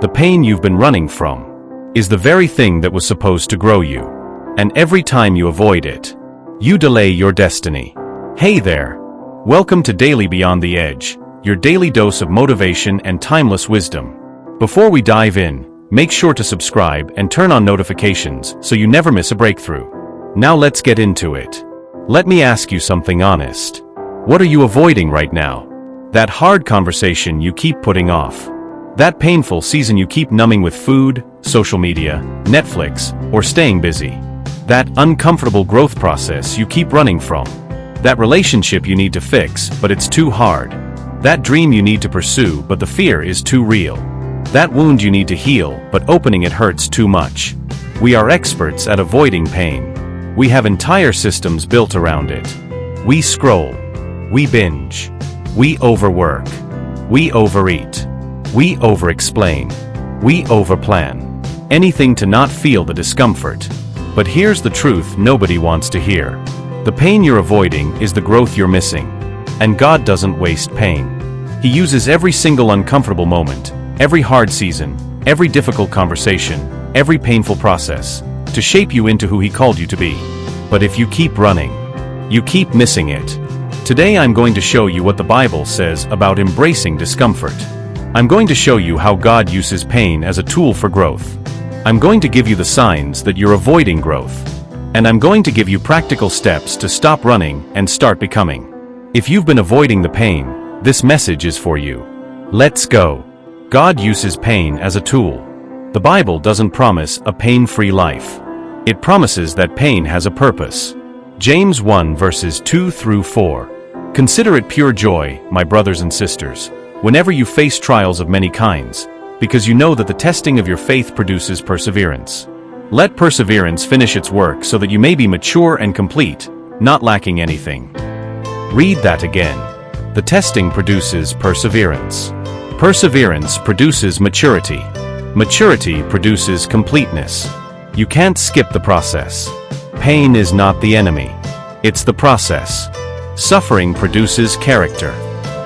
The pain you've been running from is the very thing that was supposed to grow you. And every time you avoid it, you delay your destiny. Hey there! Welcome to Daily Beyond the Edge, your daily dose of motivation and timeless wisdom. Before we dive in, make sure to subscribe and turn on notifications so you never miss a breakthrough. Now let's get into it. Let me ask you something honest. What are you avoiding right now? That hard conversation you keep putting off. That painful season you keep numbing with food, social media, Netflix, or staying busy. That uncomfortable growth process you keep running from. That relationship you need to fix, but it's too hard. That dream you need to pursue, but the fear is too real. That wound you need to heal, but opening it hurts too much. We are experts at avoiding pain. We have entire systems built around it. We scroll. We binge. We overwork. We overeat. We overexplain. We overplan. Anything to not feel the discomfort. But here's the truth nobody wants to hear. The pain you're avoiding is the growth you're missing. And God doesn't waste pain. He uses every single uncomfortable moment, every hard season, every difficult conversation, every painful process, to shape you into who He called you to be. But if you keep running, you keep missing it. Today I'm going to show you what the Bible says about embracing discomfort. I'm going to show you how God uses pain as a tool for growth. I'm going to give you the signs that you're avoiding growth. And I'm going to give you practical steps to stop running and start becoming. If you've been avoiding the pain, this message is for you. Let's go. God uses pain as a tool. The Bible doesn't promise a pain-free life. It promises that pain has a purpose. James 1 verses 2 through 4. Consider it pure joy, my brothers and sisters, whenever you face trials of many kinds, because you know that the testing of your faith produces perseverance. Let perseverance finish its work so that you may be mature and complete, not lacking anything. Read that again. The testing produces perseverance. Perseverance produces maturity. Maturity produces completeness. You can't skip the process. Pain is not the enemy. It's the process. Suffering produces character.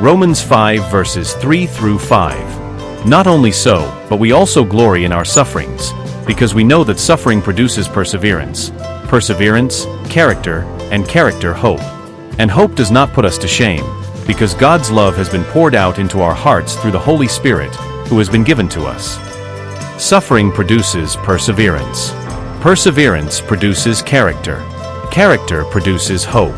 Romans 5 verses 3 through 5. Not only so, but we also glory in our sufferings, because we know that suffering produces perseverance. Perseverance, character, and character, hope. And hope does not put us to shame, because God's love has been poured out into our hearts through the Holy Spirit, who has been given to us. Suffering produces perseverance. Perseverance produces character. Character produces hope.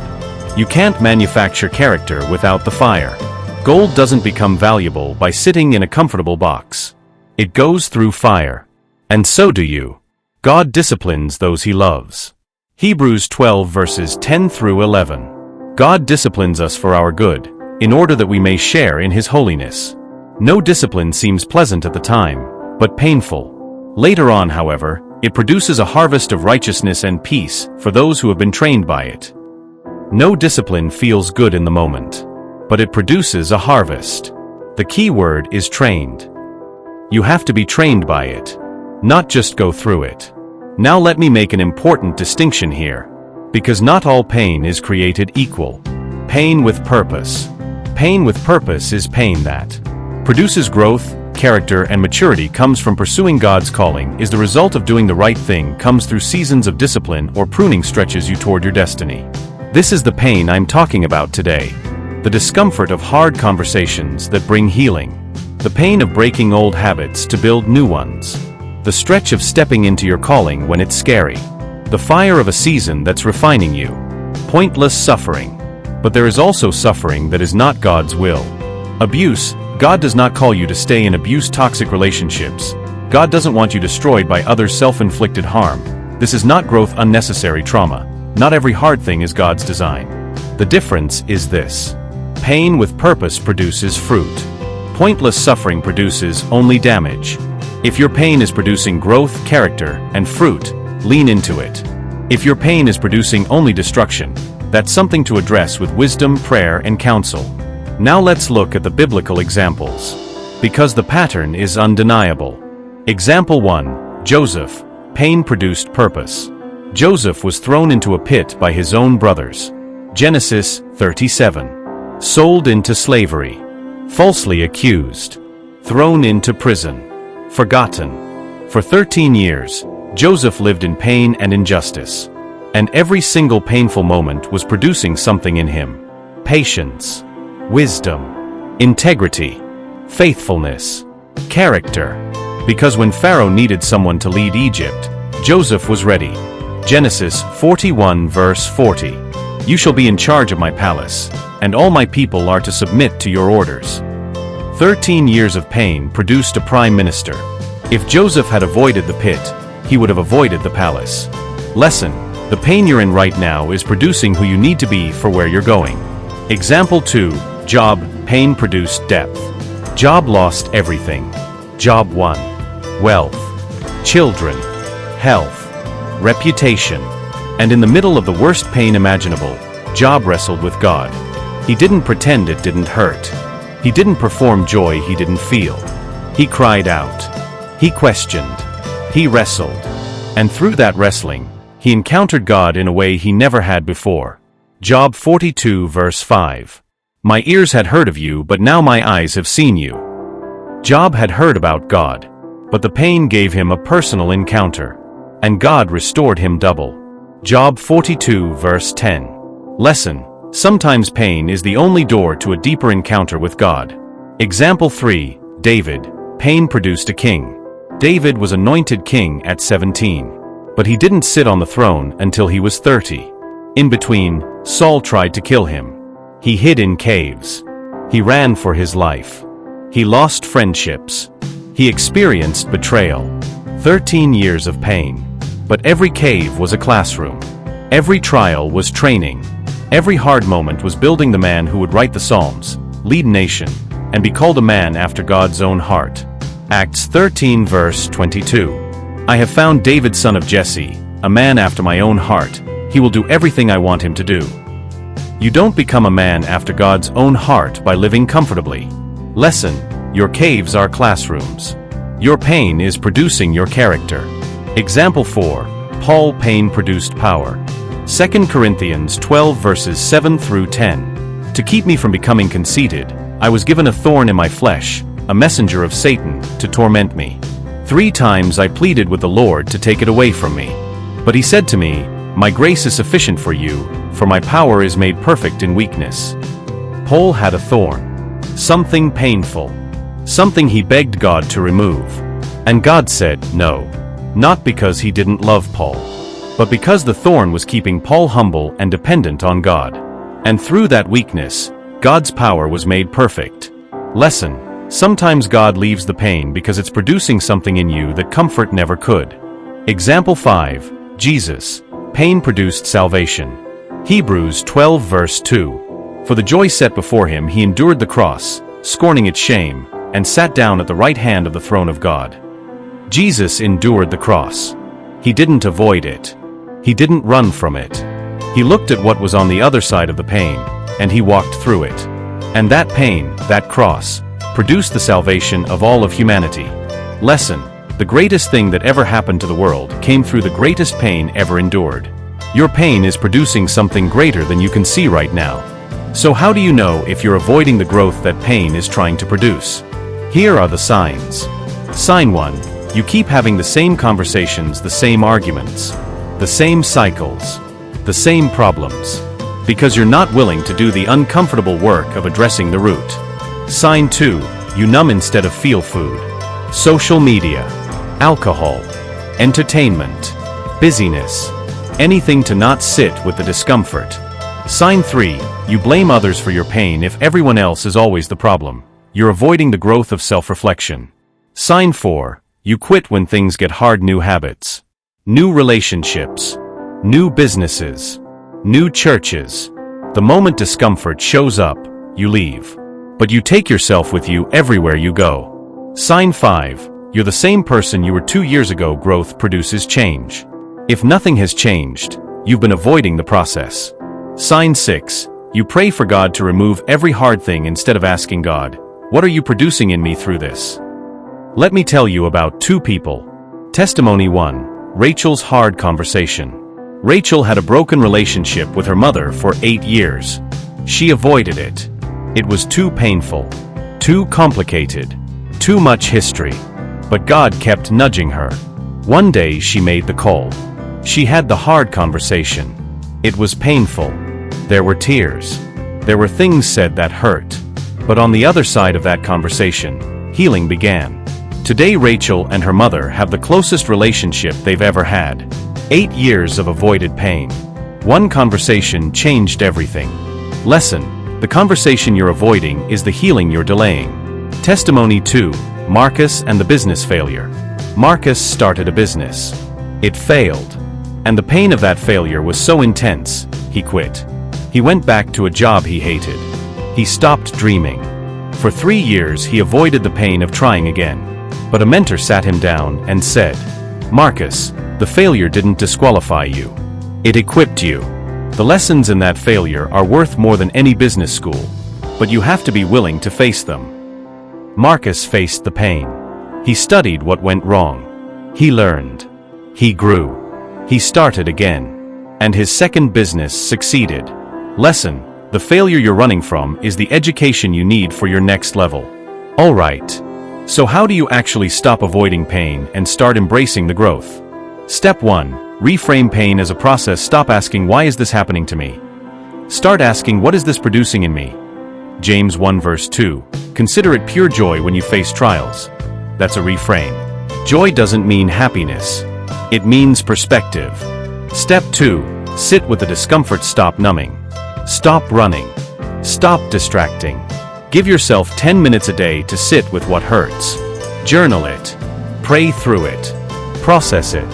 You can't manufacture character without the fire. Gold doesn't become valuable by sitting in a comfortable box. It goes through fire. And so do you. God disciplines those He loves. Hebrews 12 verses 10 through 11. God disciplines us for our good, in order that we may share in His holiness. No discipline seems pleasant at the time, but painful. Later on, however, it produces a harvest of righteousness and peace for those who have been trained by it. No discipline feels good in the moment, but it produces a harvest. The key word is trained. You have to be trained by it, not just go through it. Now let me make an important distinction here, because not all pain is created equal. Pain with purpose. Pain with purpose is pain that produces growth, character, and maturity, comes from pursuing God's calling, is the result of doing the right thing, comes through seasons of discipline or pruning, stretches you toward your destiny. This is the pain I'm talking about today. The discomfort of hard conversations that bring healing. The pain of breaking old habits to build new ones. The stretch of stepping into your calling when it's scary. The fire of a season that's refining you. Pointless suffering. But there is also suffering that is not God's will. Abuse. God does not call you to stay in abuse-toxic relationships. God doesn't want you destroyed by others' self-inflicted harm. This is not growth, unnecessary trauma. Not every hard thing is God's design. The difference is this. Pain with purpose produces fruit. Pointless suffering produces only damage. If your pain is producing growth, character, and fruit, lean into it. If your pain is producing only destruction, that's something to address with wisdom, prayer, and counsel. Now let's look at the biblical examples, because the pattern is undeniable. Example 1. Joseph. Pain produced purpose. Joseph was thrown into a pit by his own brothers. Genesis 37. Sold into slavery. Falsely accused. Thrown into prison. Forgotten. For 13 years, Joseph lived in pain and injustice. And every single painful moment was producing something in him. Patience, wisdom, integrity, faithfulness, character. Because when Pharaoh needed someone to lead Egypt, Joseph was ready. Genesis 41 verse 40. You shall be in charge of my palace, and all my people are to submit to your orders. 13 years of pain produced a prime minister. If Joseph had avoided the pit, he would have avoided the palace. Lesson: the pain you're in right now is producing who you need to be for where you're going. Example 2, Job, pain produced depth. Job lost everything. Job 1. Wealth, children, health, reputation. And in the middle of the worst pain imaginable, Job wrestled with God. He didn't pretend it didn't hurt. He didn't perform joy he didn't feel. He cried out. He questioned. He wrestled. And through that wrestling, he encountered God in a way he never had before. Job 42 verse 5. My ears had heard of you, but now my eyes have seen you. Job had heard about God, but the pain gave him a personal encounter, and God restored him double. Job 42 verse 10. Lesson: sometimes pain is the only door to a deeper encounter with God. Example 3, David, pain produced a king. David was anointed king at 17, but he didn't sit on the throne until he was 30. In between, Saul tried to kill him. He hid in caves. He ran for his life. He lost friendships. He experienced betrayal. 13 years of pain. But every cave was a classroom. Every trial was training. Every hard moment was building the man who would write the Psalms, lead a nation, and be called a man after God's own heart. Acts 13 verse 22. I have found David son of Jesse, a man after my own heart. He will do everything I want him to do. You don't become a man after God's own heart by living comfortably. Lesson: your caves are classrooms. Your pain is producing your character. Example 4, Paul, pain produced power. 2 Corinthians 12 verses 7 through 10. To keep me from becoming conceited, I was given a thorn in my flesh, a messenger of Satan, to torment me. 3 times I pleaded with the Lord to take it away from me. But he said to me, my grace is sufficient for you, for my power is made perfect in weakness. Paul had a thorn. Something painful. Something he begged God to remove. And God said no. Not because he didn't love Paul, but because the thorn was keeping Paul humble and dependent on God. And through that weakness, God's power was made perfect. Lesson: sometimes God leaves the pain because it's producing something in you that comfort never could. Example 5, Jesus, pain produced salvation. Hebrews 12 verse 2. For the joy set before him he endured the cross, scorning its shame, and sat down at the right hand of the throne of God. Jesus endured the cross. He didn't avoid it. He didn't run from it. He looked at what was on the other side of the pain, and he walked through it. And that pain, that cross, produced the salvation of all of humanity. Lesson: the greatest thing that ever happened to the world came through the greatest pain ever endured. Your pain is producing something greater than you can see right now. So how do you know if you're avoiding the growth that pain is trying to produce? Here are the signs. Sign 1. You keep having the same conversations, the same arguments, the same cycles, the same problems, because you're not willing to do the uncomfortable work of addressing the root. Sign 2. You numb instead of feel food. Social media, alcohol, entertainment, busyness, anything to not sit with the discomfort. Sign 3. You blame others for your pain if everyone else is always the problem. You're avoiding the growth of self-reflection. Sign 4. You quit when things get hard. New habits, new relationships, new businesses, new churches. The moment discomfort shows up, you leave. But you take yourself with you everywhere you go. Sign 5. You're the same person you were 2 years ago. Growth produces change. If nothing has changed, you've been avoiding the process. Sign 6. You pray for God to remove every hard thing instead of asking God, what are you producing in me through this? Let me tell you about 2 people. Testimony 1. Rachel's hard conversation. Rachel had a broken relationship with her mother for 8 years. She avoided it. It was too painful, too complicated, too much history. But God kept nudging her. One day she made the call. She had the hard conversation. It was painful. There were tears. There were things said that hurt. But on the other side of that conversation, healing began. Today Rachel and her mother have the closest relationship they've ever had. 8 years of avoided pain. One conversation changed everything. Lesson: the conversation you're avoiding is the healing you're delaying. Testimony 2. Marcus and the business failure. Marcus started a business. It failed. And the pain of that failure was so intense, he quit. He went back to a job he hated. He stopped dreaming. For 3 years he avoided the pain of trying again. But a mentor sat him down and said, "Marcus, the failure didn't disqualify you. It equipped you. The lessons in that failure are worth more than any business school, but you have to be willing to face them." Marcus faced the pain. He studied what went wrong. He learned. He grew. He started again. And his second business succeeded. Lesson: the failure you're running from is the education you need for your next level. All right. So how do you actually stop avoiding pain and start embracing the growth? Step 1. Reframe pain as a process. Stop asking, "Why is this happening to me?" Start asking, "What is this producing in me?" James 1 verse 2. Consider it pure joy when you face trials. That's a reframe. Joy doesn't mean happiness. It means perspective. Step 2. Sit with the discomfort. Stop numbing. Stop running. Stop distracting. Give yourself 10 minutes a day to sit with what hurts. Journal it. Pray through it. Process it.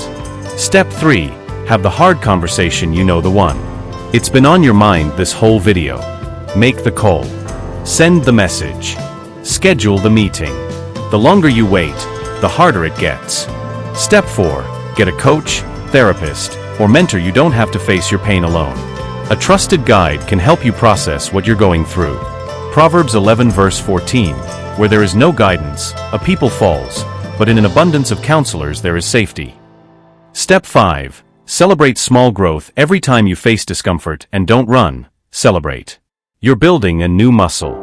Step 3. Have the hard conversation. You know the one. It's been on your mind this whole video. Make the call. Send the message. Schedule the meeting. The longer you wait, the harder it gets. Step 4. Get a coach, therapist, or mentor. You don't have to face your pain alone. A trusted guide can help you process what you're going through. Proverbs 11 verse 14. Where there is no guidance, a people falls, but in an abundance of counselors there is safety. Step 5. Celebrate small growth. Every time you face discomfort, and don't run, celebrate. You're building a new muscle.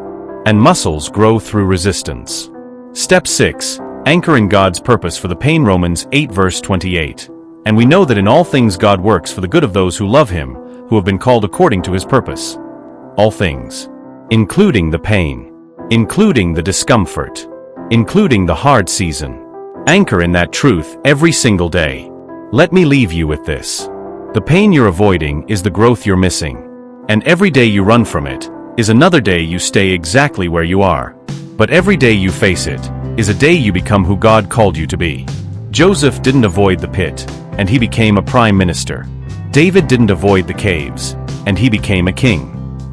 And muscles grow through resistance. Step 6. Anchor in God's purpose for the pain. Romans 8 verse 28. And we know that in all things God works for the good of those who love Him, who have been called according to His purpose. All things. Including the pain. Including the discomfort. Including the hard season. Anchor in that truth every single day. Let me leave you with this. The pain you're avoiding is the growth you're missing. And every day you run from it is another day you stay exactly where you are. But every day you face it is a day you become who God called you to be. Joseph didn't avoid the pit, and he became a prime minister. David didn't avoid the caves, and he became a king.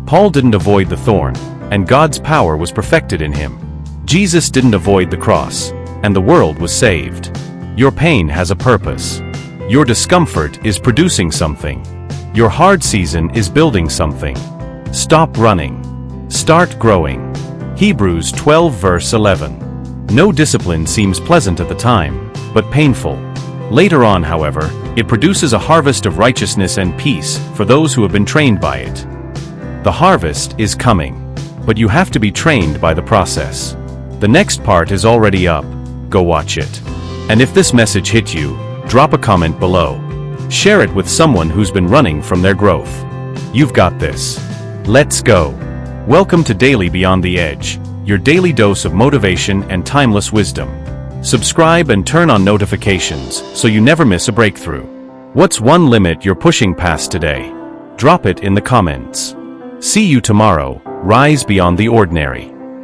Paul didn't avoid the thorn, and God's power was perfected in him. Jesus didn't avoid the cross, and the world was saved. Your pain has a purpose. Your discomfort is producing something. Your hard season is building something. Stop running. Start growing. Hebrews 12 verse 11. No discipline seems pleasant at the time, but painful. Later on, however, it produces a harvest of righteousness and peace for those who have been trained by it. The harvest is coming, but you have to be trained by the process. The next part is already up. Go watch it. And if this message hit you, drop a comment below. Share it with someone who's been running from their growth. You've got this. Let's go. Welcome to Daily Beyond the Edge, your daily dose of motivation and timeless wisdom. Subscribe and turn on notifications so you never miss a breakthrough. What's one limit you're pushing past today? Drop it in the comments. See you tomorrow. Rise beyond the ordinary.